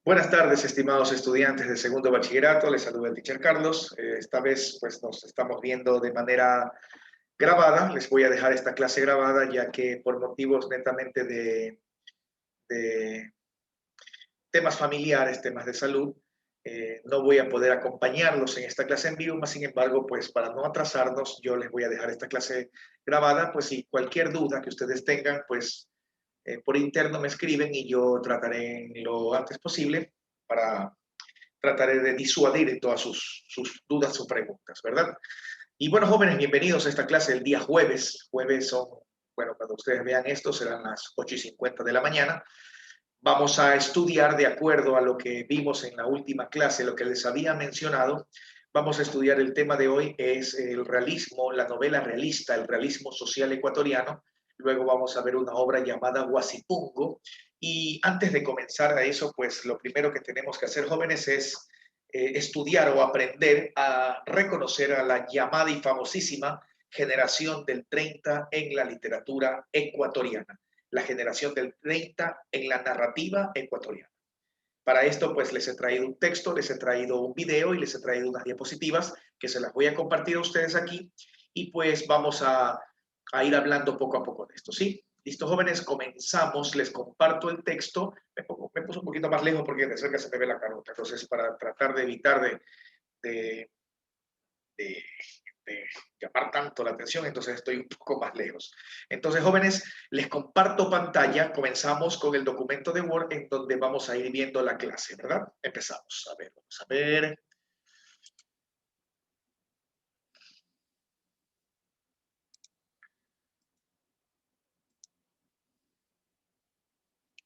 Buenas tardes, estimados estudiantes de segundo bachillerato. Les saluda el teacher Carlos. Esta vez pues nos estamos viendo de manera grabada. Les voy a dejar esta clase grabada ya que por motivos netamente de temas familiares, temas de salud, no voy a poder acompañarlos en esta clase en vivo, mas sin embargo, pues para no atrasarnos, yo les voy a dejar esta clase grabada, pues si cualquier duda que ustedes tengan, pues por interno me escriben y yo trataré lo antes posible para trataré de disuadir en todas sus dudas o preguntas, ¿verdad? Y bueno, jóvenes, bienvenidos a esta clase el día jueves. Jueves son, bueno, cuando ustedes vean esto serán las 8:50 de la mañana. Vamos a estudiar de acuerdo a lo que vimos en la última clase, lo que les había mencionado. Vamos a estudiar el tema de hoy, es el realismo, la novela realista, el realismo social ecuatoriano. Luego vamos a ver una obra llamada Huasipungo. Y antes de comenzar a eso, pues lo primero que tenemos que hacer, jóvenes, es estudiar o aprender a reconocer a la llamada y famosísima generación del 30 en la literatura ecuatoriana, la generación del 30 en la narrativa ecuatoriana. Para esto, pues les he traído un texto, les he traído un video y les he traído unas diapositivas que se las voy a compartir a ustedes aquí y pues vamos a ir hablando poco a poco de esto, ¿sí? Listo, jóvenes, comenzamos, les comparto el texto. Me puse un poquito más lejos porque de cerca se me ve la carota, entonces para tratar de evitar de, de, de llamar tanto la atención, entonces estoy un poco más lejos. Entonces, jóvenes, les comparto pantalla. Comenzamos con el documento de Word en donde vamos a ir viendo la clase, ¿verdad? Empezamos. A ver, vamos a ver.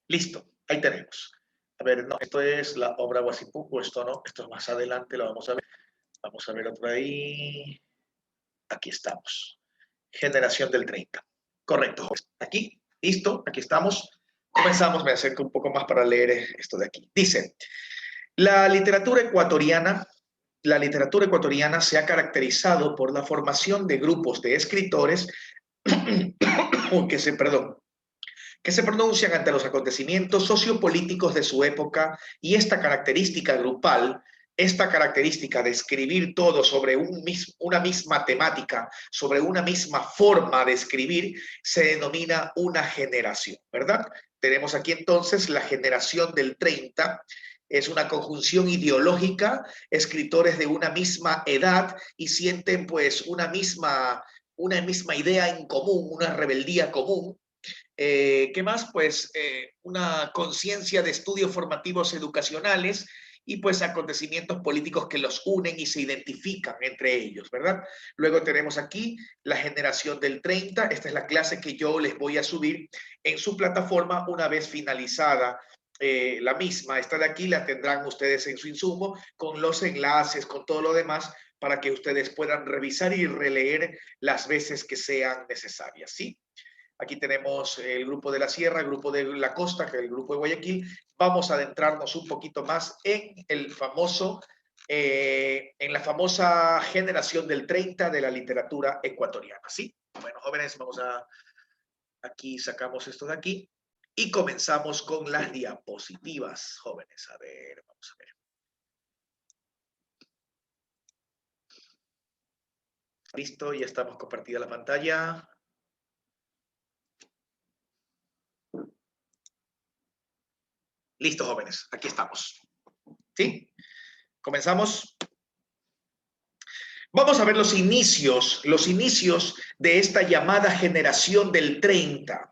Listo, ahí tenemos. A ver, no, esto es la obra Huasipuco, esto no, esto es más adelante, lo vamos a ver. Vamos a ver otra ahí. Aquí estamos. Generación del 30. Correcto. Aquí, listo, aquí estamos. Comenzamos, me acerco un poco más para leer esto de aquí. Dice, la literatura ecuatoriana, la literatura ecuatoriana se ha caracterizado por la formación de grupos de escritores perdón, que se pronuncian ante los acontecimientos sociopolíticos de su época, y esta característica grupal, esta característica de escribir todo sobre una misma temática, sobre una misma forma de escribir, se denomina una generación, ¿verdad? Tenemos aquí entonces la generación del 30, es una conjunción ideológica, escritores de una misma edad y sienten pues una misma idea en común, una rebeldía común. ¿Qué más? Pues una conciencia de estudios formativos educacionales y pues acontecimientos políticos que los unen y se identifican entre ellos, ¿verdad? Luego tenemos aquí la generación del 30. Esta es la clase que yo les voy a subir en su plataforma una vez finalizada la misma. Esta de aquí la tendrán ustedes en su insumo con los enlaces, con todo lo demás, para que ustedes puedan revisar y releer las veces que sean necesarias, ¿sí? Aquí tenemos el grupo de la Sierra, el grupo de la Costa, que es el grupo de Guayaquil. Vamos a adentrarnos un poquito más en en la famosa generación del 30 de la literatura ecuatoriana, ¿sí? Bueno, jóvenes, aquí sacamos esto de aquí y comenzamos con las diapositivas, jóvenes. A ver, vamos a ver. Listo, ya estamos compartida la pantalla. Listo, jóvenes, aquí estamos. ¿Sí? Comenzamos. Vamos a ver los inicios de esta llamada generación del 30.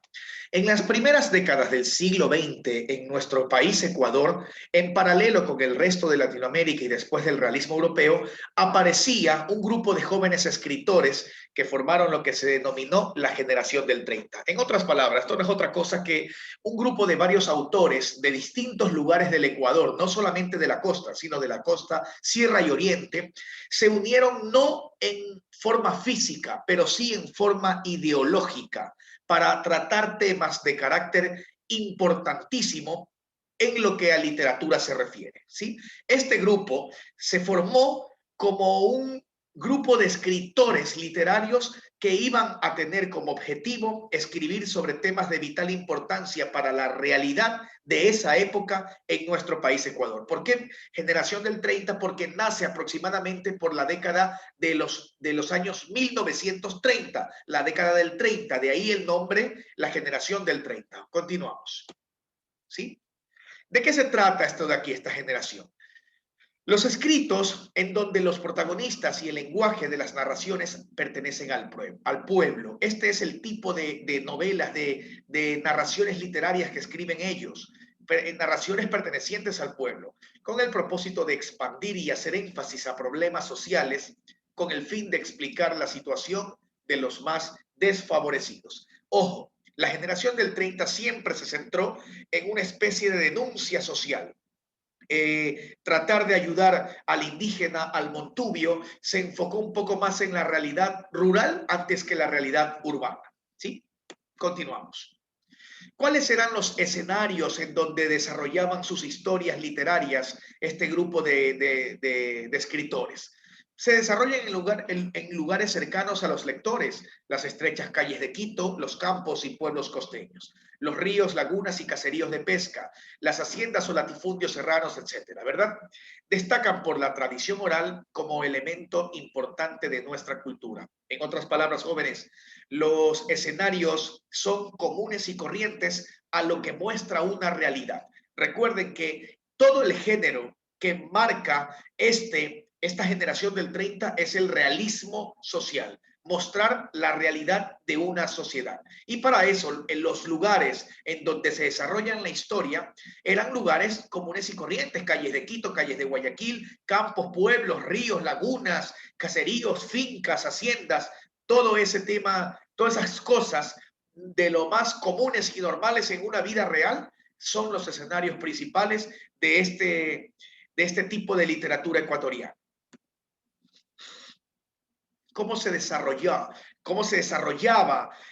En las primeras décadas del siglo XX, en nuestro país, Ecuador, en paralelo con el resto de Latinoamérica y después del realismo europeo, aparecía un grupo de jóvenes escritores que formaron lo que se denominó la generación del 30. En otras palabras, esto no es otra cosa que un grupo de varios autores de distintos lugares del Ecuador, no solamente de la costa, sino de la costa, Sierra y Oriente, se unieron no en forma física, pero sí en forma ideológica, para tratar temas de carácter importantísimo en lo que a literatura se refiere, ¿sí? Este grupo se formó como un grupo de escritores literarios que iban a tener como objetivo escribir sobre temas de vital importancia para la realidad de esa época en nuestro país Ecuador. ¿Por qué generación del 30? Porque nace aproximadamente por la década de los años 1930, la década del 30, de ahí el nombre, la generación del 30. Continuamos. ¿Sí? ¿De qué se trata esto de aquí, esta generación? Los escritos en donde los protagonistas y el lenguaje de las narraciones pertenecen al pueblo. Este es el tipo de novelas, de narraciones literarias que escriben ellos, narraciones pertenecientes al pueblo, con el propósito de expandir y hacer énfasis a problemas sociales con el fin de explicar la situación de los más desfavorecidos. Ojo, la generación del 30 siempre se centró en una especie de denuncia social. Tratar de ayudar al indígena, al montubio, se enfocó un poco más en la realidad rural antes que la realidad urbana. ¿Sí? Continuamos. ¿Cuáles eran los escenarios en donde desarrollaban sus historias literarias este grupo de escritores? Se desarrollan en lugares cercanos a los lectores, las estrechas calles de Quito, los campos y pueblos costeños, los ríos, lagunas y caseríos de pesca, las haciendas o latifundios serranos, etcétera, ¿verdad? Destacan por la tradición oral como elemento importante de nuestra cultura. En otras palabras, jóvenes, los escenarios son comunes y corrientes a lo que muestra una realidad. Recuerden que todo el género que marca esta generación del 30 es el realismo social, mostrar la realidad de una sociedad. Y para eso, en los lugares en donde se desarrolla la historia, eran lugares comunes y corrientes, calles de Quito, calles de Guayaquil, campos, pueblos, ríos, lagunas, caseríos, fincas, haciendas, todo ese tema, todas esas cosas de lo más comunes y normales en una vida real son los escenarios principales de este tipo de literatura ecuatoriana. ¿Cómo se desarrollaba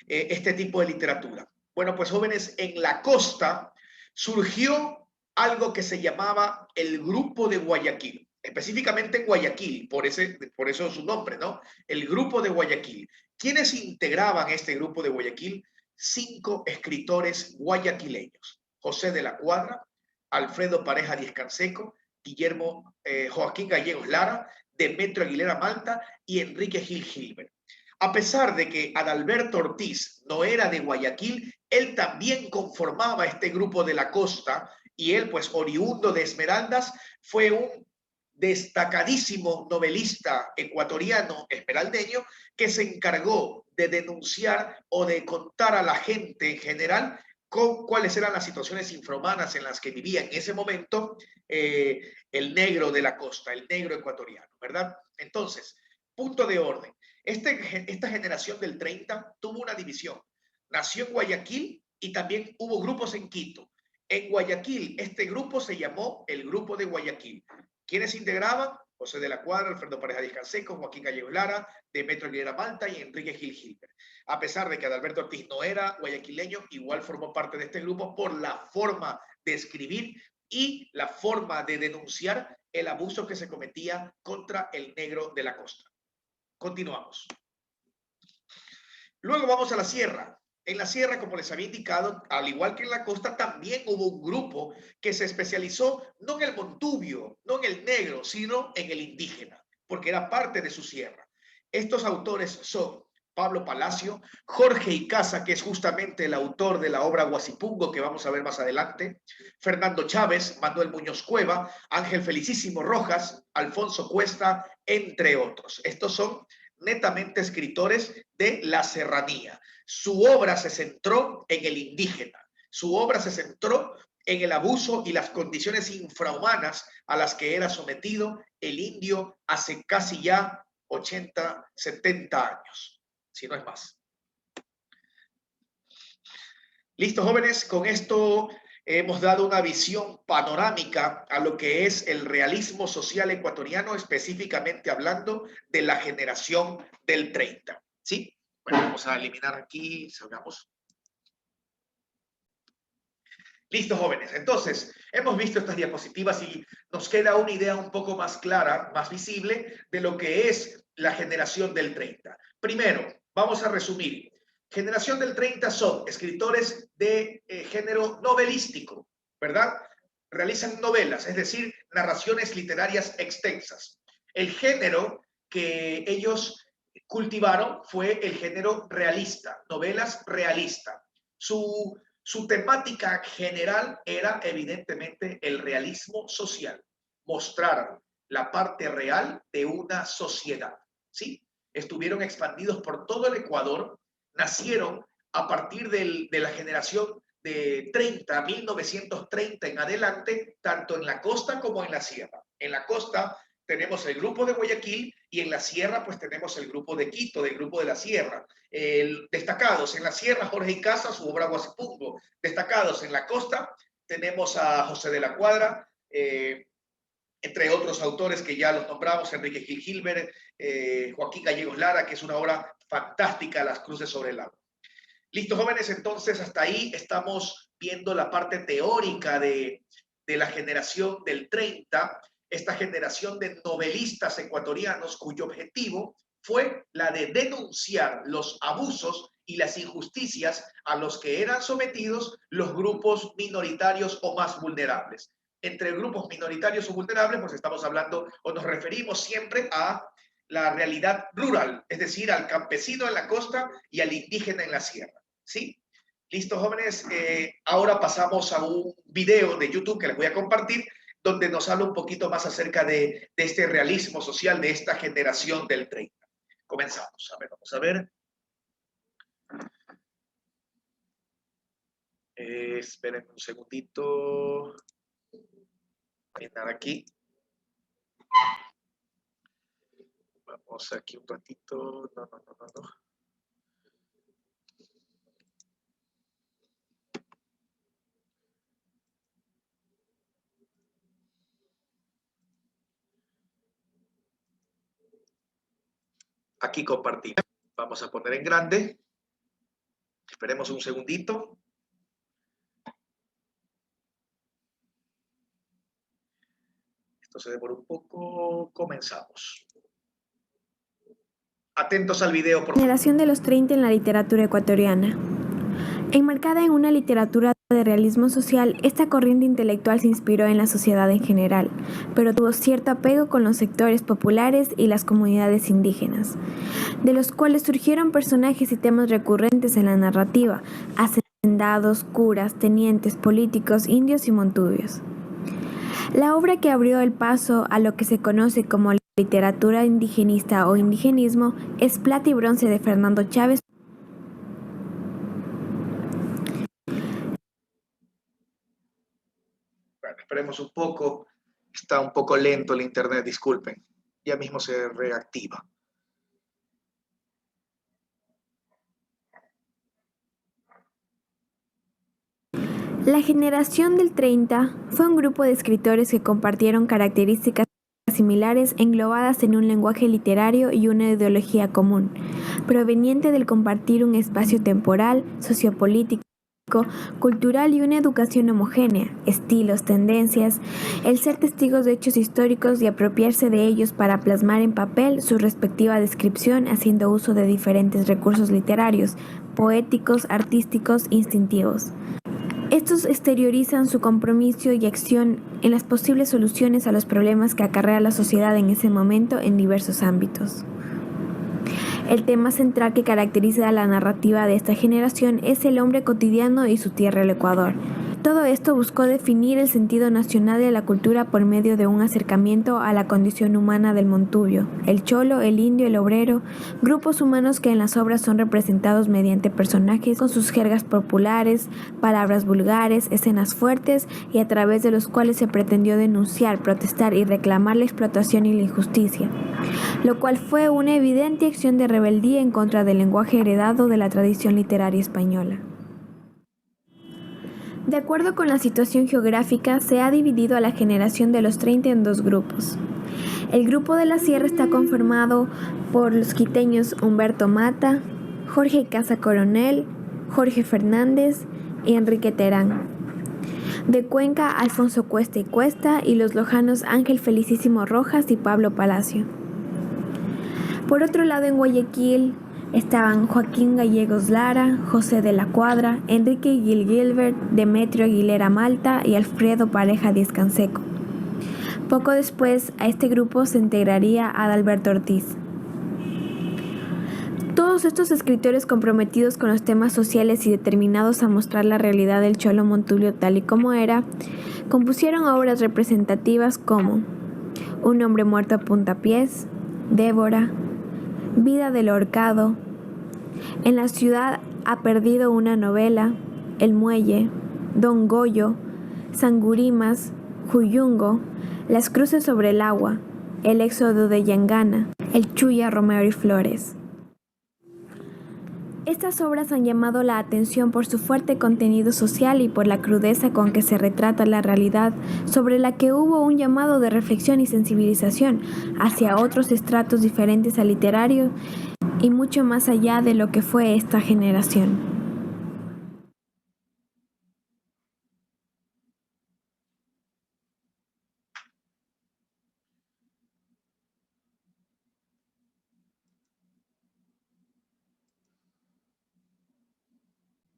este tipo de literatura? Bueno, pues jóvenes, en la costa surgió algo que se llamaba el Grupo de Guayaquil, específicamente en Guayaquil, por eso su nombre, ¿no? El Grupo de Guayaquil. ¿Quiénes integraban este Grupo de Guayaquil? 5 escritores guayaquileños: José de la Cuadra, Alfredo Pareja Díez Canseco, Guillermo Joaquín Gallegos Lara, Demetrio Aguilera Malta y Enrique Gil Gilbert. A pesar de que Adalberto Ortiz no era de Guayaquil, él también conformaba este grupo de la costa y él, pues oriundo de Esmeraldas, fue un destacadísimo novelista ecuatoriano esmeraldeño que se encargó de denunciar o de contar a la gente en general con cuáles eran las situaciones infrahumanas en las que vivía en ese momento el negro de la costa, el negro ecuatoriano, ¿verdad? Entonces, punto de orden. Esta generación del 30 tuvo una división. Nació en Guayaquil y también hubo grupos en Quito. En Guayaquil, este grupo se llamó el Grupo de Guayaquil. ¿Quiénes integraban? José de la Cuadra, Alfredo Pareja Díez Canseco, Joaquín Gallegos Lara, Demetrio Aguilera Malta y Enrique Gil Gilbert. A pesar de que Adalberto Ortiz no era guayaquileño, igual formó parte de este grupo por la forma de escribir y la forma de denunciar el abuso que se cometía contra el negro de la costa. Continuamos. Luego vamos a la sierra. En la sierra, como les había indicado, al igual que en la costa, también hubo un grupo que se especializó no en el montubio, no en el negro, sino en el indígena, porque era parte de su sierra. Estos autores son Pablo Palacio, Jorge Icaza, que es justamente el autor de la obra Guasipungo, que vamos a ver más adelante, Fernando Chávez, Manuel Muñoz Cueva, Ángel Felicísimo Rojas, Alfonso Cuesta, entre otros. Estos son netamente escritores de la serranía. Su obra se centró en el indígena, su obra se centró en el abuso y las condiciones infrahumanas a las que era sometido el indio hace casi ya 80, 70 años, si no es más. Listo, jóvenes, con esto hemos dado una visión panorámica a lo que es el realismo social ecuatoriano, específicamente hablando de la generación del 30. ¿Sí? Bueno, vamos a eliminar aquí, salgamos. Listo, jóvenes. Entonces, hemos visto estas diapositivas y nos queda una idea un poco más clara, más visible de lo que es la generación del 30. Primero, Vamos a resumir. Generación del 30 son escritores de género novelístico, ¿verdad? Realizan novelas, es decir, narraciones literarias extensas. El género que ellos cultivaron fue el género realista, novelas realista. Su temática general era evidentemente el realismo social, mostrar la parte real de una sociedad, ¿sí? Estuvieron expandidos por todo el Ecuador, nacieron a partir de la generación de 1930 en adelante, tanto en la costa como en la sierra. En la costa tenemos el grupo de Guayaquil y en la sierra pues tenemos el grupo de Quito, del grupo de la sierra. Destacados en la sierra, Jorge Icaza, su obra Guasipungo. Destacados en la costa tenemos a José de la Cuadra, entre otros autores que ya los nombramos, Enrique Gil Gilbert, Joaquín Gallegos Lara, que es una obra fantástica, Las Cruces sobre el Agua. Listo, jóvenes, entonces hasta ahí estamos viendo la parte teórica de la generación del 30, esta generación de novelistas ecuatorianos cuyo objetivo fue la de denunciar los abusos y las injusticias a los que eran sometidos los grupos minoritarios o más vulnerables. Entre grupos minoritarios o vulnerables, pues estamos hablando o nos referimos siempre a la realidad rural, es decir, al campesino en la costa y al indígena en la sierra, ¿sí? Listo, jóvenes, ahora pasamos a un video de YouTube que les voy a compartir, donde nos habla un poquito más acerca de este realismo social de esta generación del 30. Comenzamos. A ver, vamos a ver. Esperen un segundito. Mirar aquí. Vamos aquí un ratito. No. Aquí compartir. Vamos a poner en grande. Esperemos un segundito. Esto se demora un poco. Comenzamos. Atentos al video, por favor. Generación de los 30 en la literatura ecuatoriana. Enmarcada en una literatura de realismo social, esta corriente intelectual se inspiró en la sociedad en general, pero tuvo cierto apego con los sectores populares y las comunidades indígenas, de los cuales surgieron personajes y temas recurrentes en la narrativa: hacendados, curas, tenientes, políticos, indios y montubios. La obra que abrió el paso a lo que se conoce como literatura indigenista o indigenismo es Plata y Bronce de Fernando Chávez. Bueno, esperemos un poco. Está un poco lento el internet, disculpen. Ya mismo se reactiva. La generación del 30 fue un grupo de escritores que compartieron características similares englobadas en un lenguaje literario y una ideología común, proveniente del compartir un espacio temporal, sociopolítico, cultural y una educación homogénea, estilos, tendencias, el ser testigos de hechos históricos y apropiarse de ellos para plasmar en papel su respectiva descripción haciendo uso de diferentes recursos literarios, poéticos, artísticos, instintivos. Estos exteriorizan su compromiso y acción en las posibles soluciones a los problemas que acarrea la sociedad en ese momento en diversos ámbitos. El tema central que caracteriza a la narrativa de esta generación es el hombre cotidiano y su tierra, el Ecuador. Todo esto buscó definir el sentido nacional de la cultura por medio de un acercamiento a la condición humana del montubio, el cholo, el indio, el obrero, grupos humanos que en las obras son representados mediante personajes con sus jergas populares, palabras vulgares, escenas fuertes y a través de los cuales se pretendió denunciar, protestar y reclamar la explotación y la injusticia, lo cual fue una evidente acción de rebeldía en contra del lenguaje heredado de la tradición literaria española. De acuerdo con la situación geográfica, se ha dividido a la generación de los 30 en dos grupos. El grupo de la sierra está conformado por los quiteños Humberto Mata, Jorge Icaza Coronel, Jorge Fernández y Enrique Terán. De Cuenca, Alfonso Cuesta y Cuesta, y los lojanos Ángel Felicísimo Rojas y Pablo Palacio. Por otro lado, en Guayaquil, Estaban Joaquín Gallegos Lara, José de la Cuadra, Enrique Gil Gilbert, Demetrio Aguilera Malta y Alfredo Pareja Díaz Canseco. Poco después, a este grupo se integraría Adalberto Ortiz. Todos estos escritores comprometidos con los temas sociales y determinados a mostrar la realidad del Cholo Montubio tal y como era, compusieron obras representativas como Un hombre muerto a puntapiés, Débora, Vida del ahorcado, En la ciudad ha perdido una novela, El muelle, Don Goyo, Sangurimas, Juyungo, Las cruces sobre el agua, El éxodo de Yangana, El Chuya Romero y Flores. Estas obras han llamado la atención por su fuerte contenido social y por la crudeza con que se retrata la realidad sobre la que hubo un llamado de reflexión y sensibilización hacia otros estratos diferentes al literario y mucho más allá de lo que fue esta generación.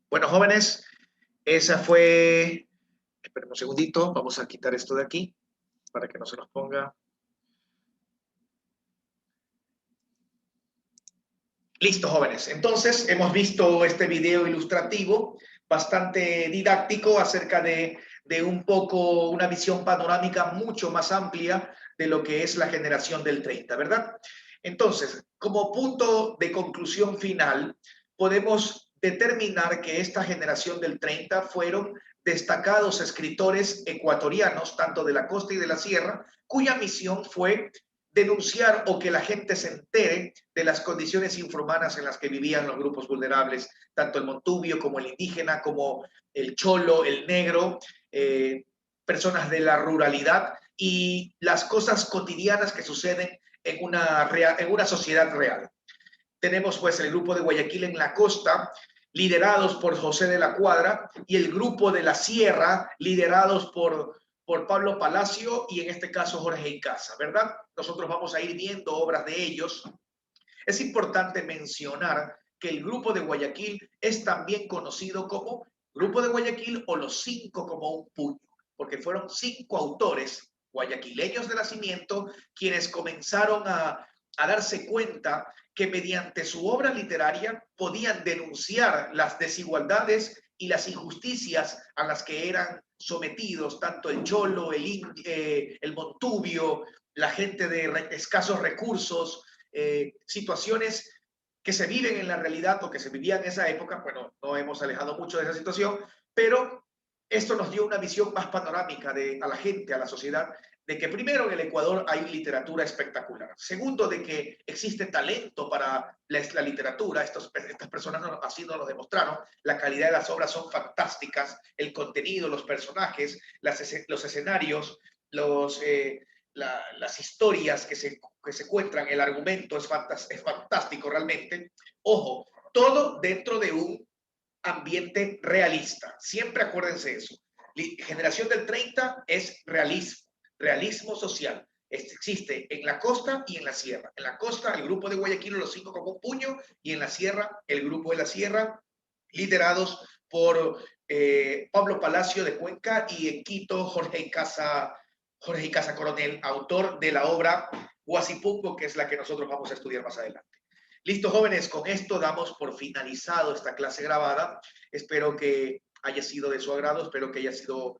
Bueno, jóvenes, esa fue... Esperen un segundito, vamos a quitar esto de aquí para que no se nos ponga... Listo, jóvenes. Entonces, hemos visto este video ilustrativo bastante didáctico acerca de un poco una visión panorámica mucho más amplia de lo que es la generación del 30, ¿verdad? Entonces, como punto de conclusión final, podemos determinar que esta generación del 30 fueron destacados escritores ecuatorianos, tanto de la costa y de la sierra, cuya misión fue denunciar o que la gente se entere de las condiciones infrahumanas en las que vivían los grupos vulnerables, tanto el montubio como el indígena, como el cholo, el negro, personas de la ruralidad y las cosas cotidianas que suceden en una sociedad real. Tenemos pues el grupo de Guayaquil en la costa, liderados por José de la Cuadra, y el grupo de la sierra, liderados por Pablo Palacio y en este caso Jorge Icaza, ¿verdad? Nosotros vamos a ir viendo obras de ellos. Es importante mencionar que el grupo de Guayaquil es también conocido como Grupo de Guayaquil o los 5 como un puño, porque fueron 5 autores guayaquileños de nacimiento quienes comenzaron a darse cuenta que mediante su obra literaria podían denunciar las desigualdades y las injusticias a las que eran sometidos tanto el cholo, el montubio, la gente de escasos recursos, situaciones que se viven en la realidad o que se vivían en esa época. Bueno, no hemos alejado mucho de esa situación, pero esto nos dio una visión más panorámica a la gente, a la sociedad, de que primero en el Ecuador hay literatura espectacular. Segundo, de que existe talento para la literatura. Estas personas así nos lo demostraron. La calidad de las obras son fantásticas. El contenido, los personajes, los escenarios, las historias que se cuentan, el argumento es fantástico realmente. Ojo, todo dentro de un ambiente realista. Siempre acuérdense eso. Generación del 30 es realismo, realismo social. Existe en la costa y en la sierra. En la costa, el grupo de Guayaquil, los 5 como un puño, y en la sierra, el grupo de la sierra, liderados por Pablo Palacio de Cuenca y en Quito, Jorge Icaza Coronel, autor de la obra Huasipungo, que es la que nosotros vamos a estudiar más adelante. Listo, jóvenes, con esto damos por finalizado esta clase grabada. Espero que haya sido de su agrado, espero que haya sido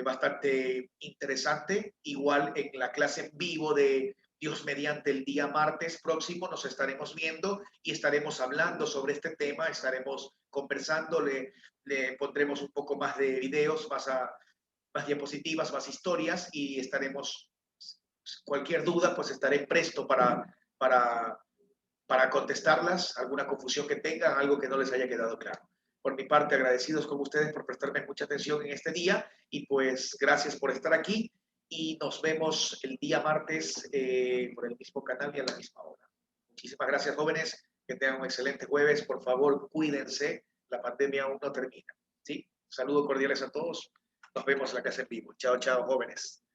bastante interesante. Igual en la clase en vivo de Dios mediante el día martes próximo nos estaremos viendo y estaremos hablando sobre este tema, estaremos conversando, le pondremos un poco más de videos, más diapositivas, más historias y estaremos, cualquier duda, pues estaré presto para contestarlas, alguna confusión que tengan, algo que no les haya quedado claro. Por mi parte, agradecidos con ustedes por prestarme mucha atención en este día y pues gracias por estar aquí y nos vemos el día martes por el mismo canal y a la misma hora. Muchísimas gracias, jóvenes, que tengan un excelente jueves. Por favor, cuídense, la pandemia aún no termina. ¿Sí? Saludos cordiales a todos. Nos vemos en la casa en vivo. Chao, chao, jóvenes.